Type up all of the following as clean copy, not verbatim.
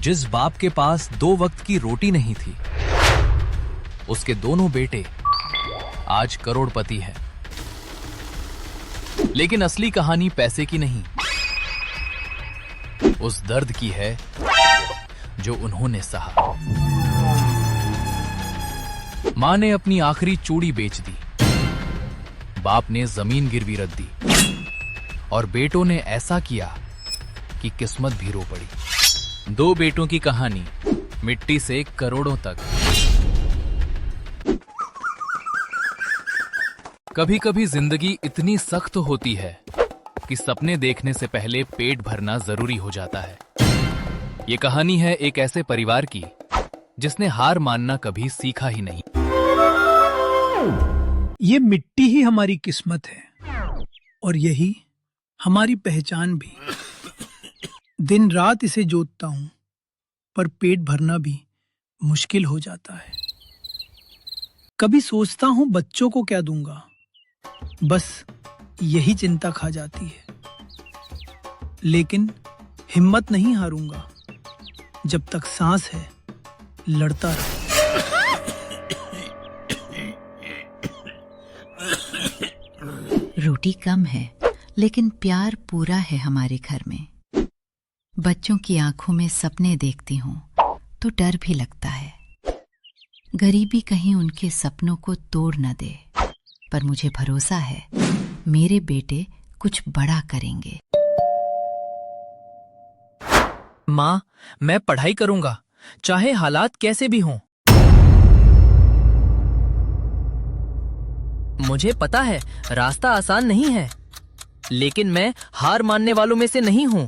जिस बाप के पास 2 वक्त की रोटी नहीं थी, उसके दोनों बेटे आज करोड़पति हैं। लेकिन असली कहानी पैसे की नहीं, उस दर्द की है जो उन्होंने सहा। मां ने अपनी आखिरी चूड़ी बेच दी, बाप ने जमीन गिरवी रख दी और बेटों ने ऐसा किया कि किस्मत भी रो पड़ी। 2 बेटों की कहानी, मिट्टी से करोड़ों तक। कभी कभी जिंदगी इतनी सख्त होती है कि सपने देखने से पहले पेट भरना जरूरी हो जाता है। ये कहानी है एक ऐसे परिवार की जिसने हार मानना कभी सीखा ही नहीं। ये मिट्टी ही हमारी किस्मत है और यही हमारी पहचान भी। दिन रात इसे जोतता हूं, पर पेट भरना भी मुश्किल हो जाता है। कभी सोचता हूं बच्चों को क्या दूंगा, बस यही चिंता खा जाती है। लेकिन हिम्मत नहीं हारूंगा, जब तक सांस है लड़ता रहूं। रोटी कम है लेकिन प्यार पूरा है हमारे घर में। बच्चों की आंखों में सपने देखती हूँ तो डर भी लगता है, गरीबी कहीं उनके सपनों को तोड़ न दे। पर मुझे भरोसा है मेरे बेटे कुछ बड़ा करेंगे। माँ, मैं पढ़ाई करूंगा, चाहे हालात कैसे भी हों। मुझे पता है रास्ता आसान नहीं है, लेकिन मैं हार मानने वालों में से नहीं हूं।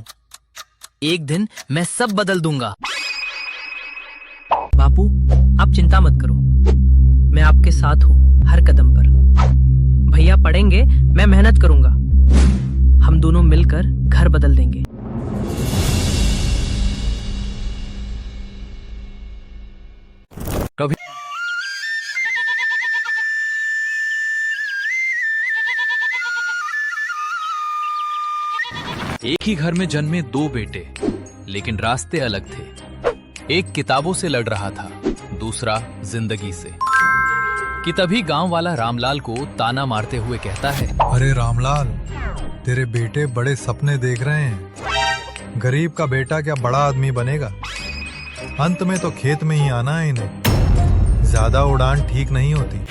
एक दिन मैं सब बदल दूंगा। बापू, आप चिंता मत करो, मैं आपके साथ हूं हर कदम पर। भैया पढ़ेंगे, मैं मेहनत करूंगा। हम दोनों मिलकर घर बदल देंगे। कभी एक ही घर में जन्मे 2 बेटे, लेकिन रास्ते अलग थे। एक किताबों से लड़ रहा था, दूसरा जिंदगी से। कि तभी गांव वाला रामलाल को ताना मारते हुए कहता है, अरे रामलाल, तेरे बेटे बड़े सपने देख रहे हैं। गरीब का बेटा क्या बड़ा आदमी बनेगा? अंत में तो खेत में ही आना है इन्हें। ज्यादा उड़ान ठीक नहीं होती।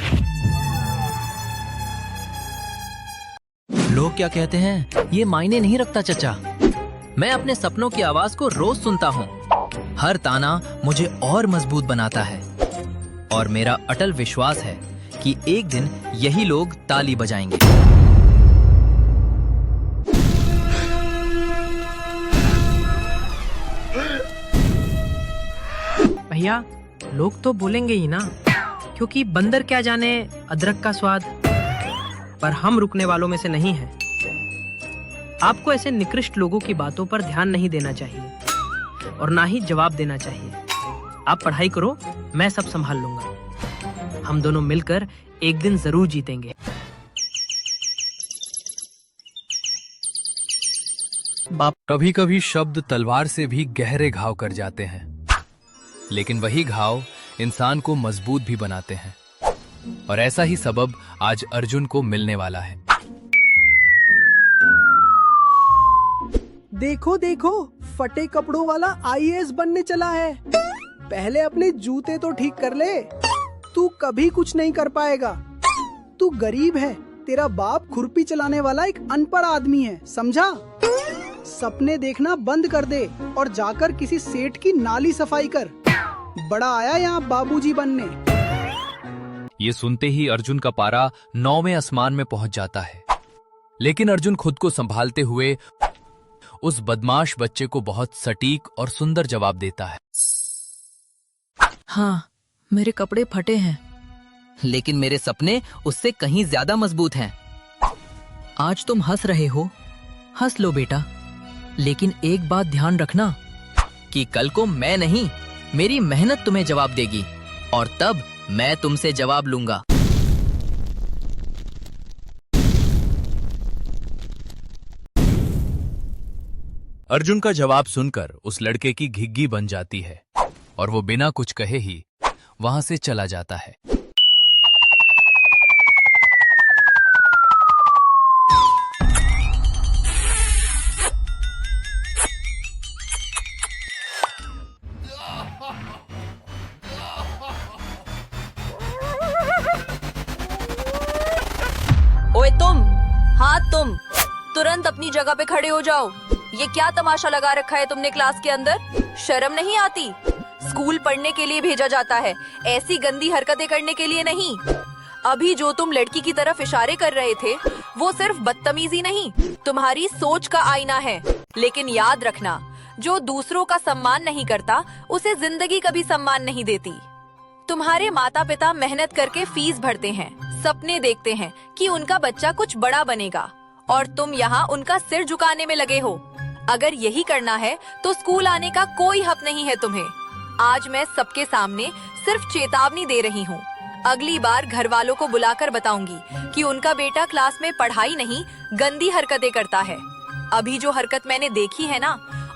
लोग क्या कहते हैं ये मायने नहीं रखता चचा। मैं अपने सपनों की आवाज को रोज सुनता हूँ। हर ताना मुझे और मजबूत बनाता है और मेरा अटल विश्वास है कि एक दिन यही लोग ताली बजाएंगे। भैया, लोग तो बोलेंगे ही ना, क्योंकि बंदर क्या जाने अदरक का स्वाद। पर हम रुकने वालों में से नहीं हैं। आपको ऐसे निकृष्ट लोगों की बातों पर ध्यान नहीं देना चाहिए और ना ही जवाब देना चाहिए। आप पढ़ाई करो, मैं सब संभाल लूंगा। हम दोनों मिलकर एक दिन जरूर जीतेंगे। कभी कभी शब्द तलवार से भी गहरे घाव कर जाते हैं, लेकिन वही घाव इंसान को मजबूत भी बनाते हैं। और ऐसा ही सबब आज अर्जुन को मिलने वाला है। देखो देखो, फटे कपड़ों वाला आईएएस बनने चला है। पहले अपने जूते तो ठीक कर ले। तू कभी कुछ नहीं कर पाएगा। तू गरीब है, तेरा बाप खुरपी चलाने वाला एक अनपढ़ आदमी है, समझा? सपने देखना बंद कर दे और जाकर किसी सेठ की नाली सफाई कर। बड़ा आया यहाँ बाबूजी बनने। ये सुनते ही अर्जुन का पारा 9वें आसमान में पहुंच जाता है। लेकिन अर्जुन खुद को संभालते हुए उस बदमाश बच्चे को बहुत सटीक और सुंदर जवाब देता है। हाँ, मेरे कपड़े फटे हैं, लेकिन मेरे सपने उससे कहीं ज्यादा मजबूत हैं। आज तुम हंस रहे हो, हंस लो बेटा, लेकिन एक बात ध्यान रखना कि कल को मैं नहीं, मेरी मेहनत तुम्हें जवाब देगी और तब मैं तुमसे जवाब लूंगा। अर्जुन का जवाब सुनकर उस लड़के की घिग्गी बन जाती है और वो बिना कुछ कहे ही वहां से चला जाता है। ओए तुम, हाँ तुम, तुरंत अपनी जगह पे खड़े हो जाओ। ये क्या तमाशा लगा रखा है तुमने क्लास के अंदर? शर्म नहीं आती? स्कूल पढ़ने के लिए भेजा जाता है, ऐसी गंदी हरकतें करने के लिए नहीं। अभी जो तुम लड़की की तरफ इशारे कर रहे थे वो सिर्फ बदतमीजी नहीं, तुम्हारी सोच का आईना है। लेकिन याद रखना, जो दूसरों का सम्मान नहीं करता उसे जिंदगी कभी सम्मान नहीं देती। तुम्हारे माता पिता मेहनत करके फीस भरते हैं, सपने देखते हैं कि उनका बच्चा कुछ बड़ा बनेगा, और तुम यहाँ उनका सिर झुकाने में लगे हो। अगर यही करना है तो स्कूल आने का कोई हक नहीं है तुम्हें। आज मैं सबके सामने सिर्फ चेतावनी दे रही हूँ। अगली बार घर वालों को बुलाकर बताऊंगी कि उनका बेटा क्लास में पढ़ाई नहीं, गंदी हरकतें करता है। अभी जो हरकत मैंने देखी है ना,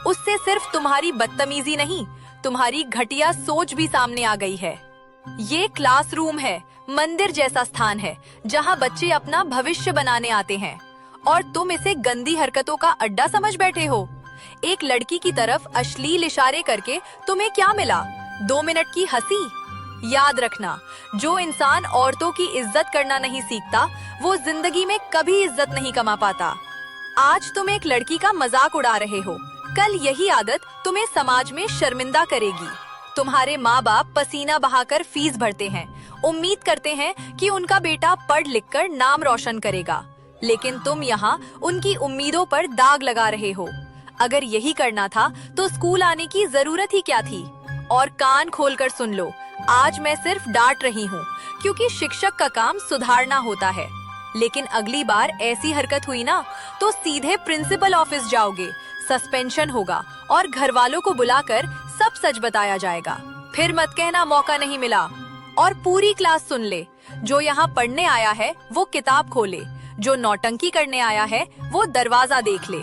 उससे सिर्फ तुम्हारी बदतमीजी नहीं, तुम्हारी घटिया सोच भी सामने आ गई है। ये क्लासरूम है, मंदिर जैसा स्थान है जहाँ बच्चे अपना भविष्य बनाने आते हैं, और तुम इसे गंदी हरकतों का अड्डा समझ बैठे हो। एक लड़की की तरफ अश्लील इशारे करके तुम्हें क्या मिला? 2 मिनट की हंसी? याद रखना, जो इंसान औरतों की इज्जत करना नहीं सीखता वो जिंदगी में कभी इज्जत नहीं कमा पाता। आज तुम एक लड़की का मजाक उड़ा रहे हो, कल यही आदत तुम्हें समाज में शर्मिंदा करेगी। तुम्हारे माँ बाप पसीना बहाकर फीस भरते हैं, उम्मीद करते हैं कि उनका बेटा पढ़ लिख कर नाम रोशन करेगा, लेकिन तुम यहाँ उनकी उम्मीदों पर दाग लगा रहे हो। अगर यही करना था तो स्कूल आने की जरूरत ही क्या थी? और कान खोलकर सुन लो, आज मैं सिर्फ डांट रही हूँ क्योंकि शिक्षक का काम सुधारना होता है। लेकिन अगली बार ऐसी हरकत हुई ना तो सीधे प्रिंसिपल ऑफिस जाओगे, सस्पेंशन होगा और घर वालों को बुलाकर सब सच बताया जाएगा। फिर मत कहना मौका नहीं मिला। और पूरी क्लास सुन ले, जो यहाँ पढ़ने आया है वो किताब खोले, जो नौटंकी करने आया है वो दरवाजा देख ले।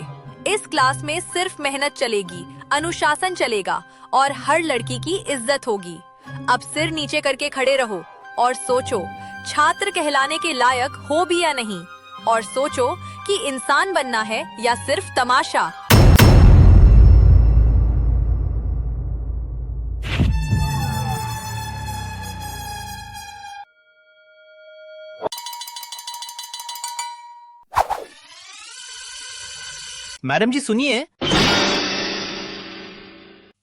इस क्लास में सिर्फ मेहनत चलेगी, अनुशासन चलेगा और हर लड़की की इज्जत होगी। अब सिर नीचे करके खड़े रहो और सोचो छात्र कहलाने के लायक हो भी या नहीं, और सोचो कि इंसान बनना है या सिर्फ तमाशा। मैडम जी सुनिए।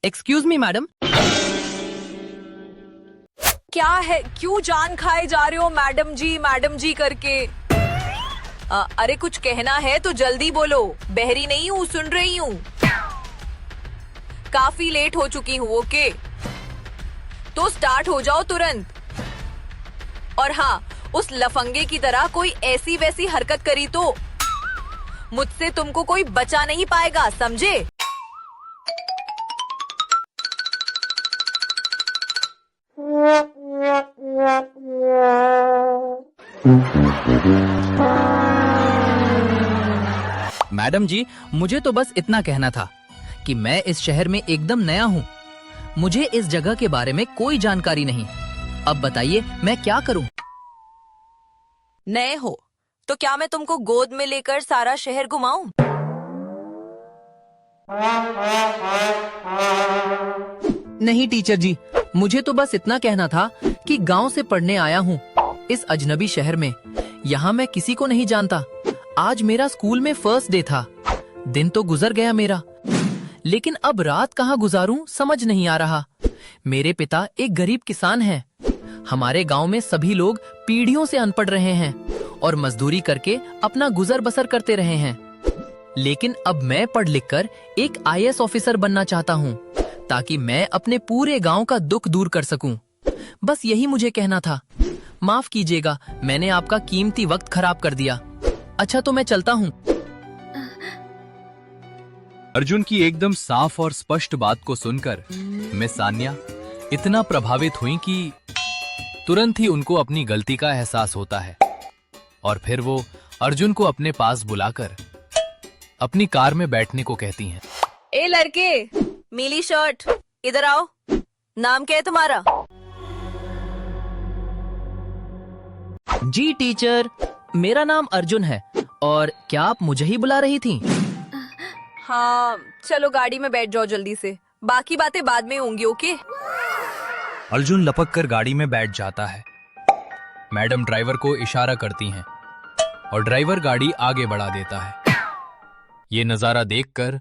Excuse me madam. क्या है, क्यों जान खाए जा रहे हो मैडम जी करके? अरे कुछ कहना है तो जल्दी बोलो, बहरी नहीं हूँ, सुन रही हूँ। काफी लेट हो चुकी हूँ। ओके तो स्टार्ट हो जाओ तुरंत। और हाँ, उस लफंगे की तरह कोई ऐसी वैसी हरकत करी तो मुझसे तुमको कोई बचा नहीं पाएगा, समझे? मैडम जी, मुझे तो बस इतना कहना था कि मैं इस शहर में एकदम नया हूँ, मुझे इस जगह के बारे में कोई जानकारी नहीं। अब बताइए मैं क्या करूँ? नए हो तो क्या मैं तुमको गोद में लेकर सारा शहर घुमाऊं? नहीं टीचर जी, मुझे तो बस इतना कहना था कि गांव से पढ़ने आया हूँ इस अजनबी शहर में। यहाँ मैं किसी को नहीं जानता। आज मेरा स्कूल में फर्स्ट डे था। दिन तो गुजर गया मेरा, लेकिन अब रात कहाँ गुजारूं समझ नहीं आ रहा। मेरे पिता एक गरीब किसान हैं। हमारे गांव में सभी लोग पीढ़ियों से अनपढ़ रहे हैं और मजदूरी करके अपना गुजर बसर करते रहे हैं। लेकिन अब मैं पढ़ लिख कर एक IAS ऑफिसर बनना चाहता हूँ, ताकि मैं अपने पूरे गांव का दुख दूर कर सकूं। बस यही मुझे कहना था। माफ कीजिएगा, मैंने आपका कीमती वक्त खराब कर दिया। अच्छा तो मैं चलता हूँ। अर्जुन की एकदम साफ और स्पष्ट बात को सुनकर मिस सान्या इतना प्रभावित हुई कि तुरंत ही उनको अपनी गलती का एहसास होता है, और फिर वो अर्जुन को अपने पास बुलाकर अपनी कार में बैठने को कहती हैं। ए लड़के, नीली शर्ट, इधर आओ। नाम क्या है तुम्हारा? जी टीचर, मेरा नाम अर्जुन है। और क्या आप मुझे ही बुला रही थी? हाँ, चलो गाड़ी में बैठ जाओ जल्दी से, बाकी बातें बाद में होंगी। ओके? अर्जुन लपक कर गाड़ी में बैठ जाता है। मैडम ड्राइवर को इशारा करती हैं और ड्राइवर गाड़ी आगे बढ़ा देता है। ये नजारा देखकर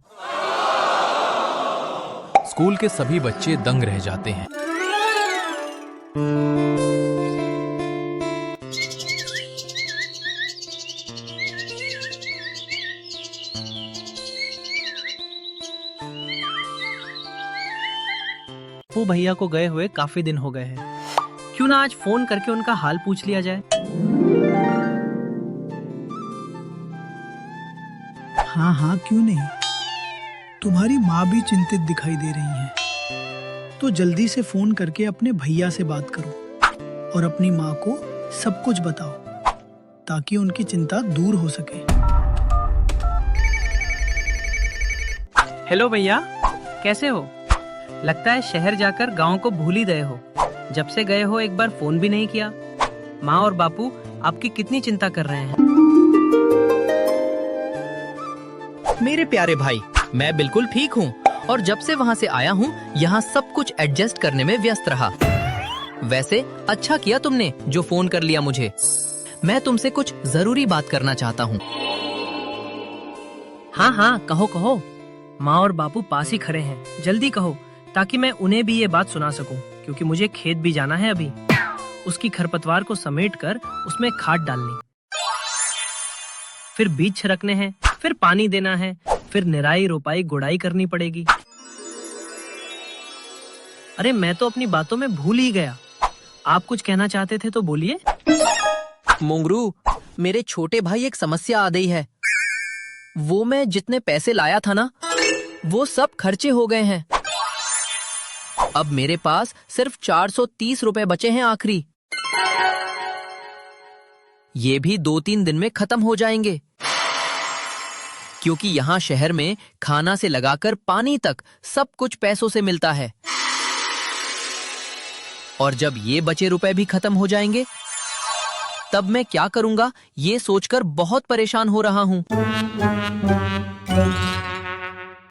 स्कूल के सभी बच्चे दंग रह जाते हैं। वो भैया को गए हुए काफी दिन हो गए हैं, क्यों ना आज फोन करके उनका हाल पूछ लिया जाए। हाँ हाँ, क्यों नहीं। तुम्हारी माँ भी चिंतित दिखाई दे रही है, तो जल्दी से फोन करके अपने भैया से बात करो और अपनी माँ को सब कुछ बताओ, ताकि उनकी चिंता दूर हो सके। हेलो भैया, कैसे हो? लगता है शहर जाकर गांव को भूल ही गए हो। जब से गए हो एक बार फोन भी नहीं किया। माँ और बापू आपकी कितनी चिंता कर रहे हैं। मेरे प्यारे भाई, मैं बिल्कुल ठीक हूँ और जब से वहाँ से आया हूँ यहाँ सब कुछ एडजस्ट करने में व्यस्त रहा। वैसे अच्छा किया तुमने जो फोन कर लिया मुझे। मैं तुमसे कुछ जरूरी बात करना चाहता हूँ। हाँ हाँ, कहो कहो। माँ और बापू पास ही खड़े हैं, जल्दी कहो, ताकि मैं उन्हें भी ये बात सुना सकूं, क्योंकि मुझे खेत भी जाना है अभी। उसकी खरपतवार को समेटकर उसमें खाद डालनी, फिर बीज छिड़कने हैं, फिर पानी देना है, फिर निराई रोपाई गुड़ाई करनी पड़ेगी। अरे मैं तो अपनी बातों में भूल ही गया। आप कुछ कहना चाहते थे तो बोलिए। मोंगरू, मेरे छोटे भाई एक समस्या आ गई है। वो मैं जितने पैसे लाया था ना, वो सब खर्चे हो गए हैं। अब मेरे पास सिर्फ 430 रुपए बचे हैं आखिरी। ये भी 2-3 दिन में खत्म हो जाएंगे, क्योंकि यहाँ शहर में खाना से लगाकर पानी तक सब कुछ पैसों से मिलता है। और जब ये बचे रुपए भी खत्म हो जाएंगे, तब मैं क्या करूंगा ये सोचकर बहुत परेशान हो रहा हूं।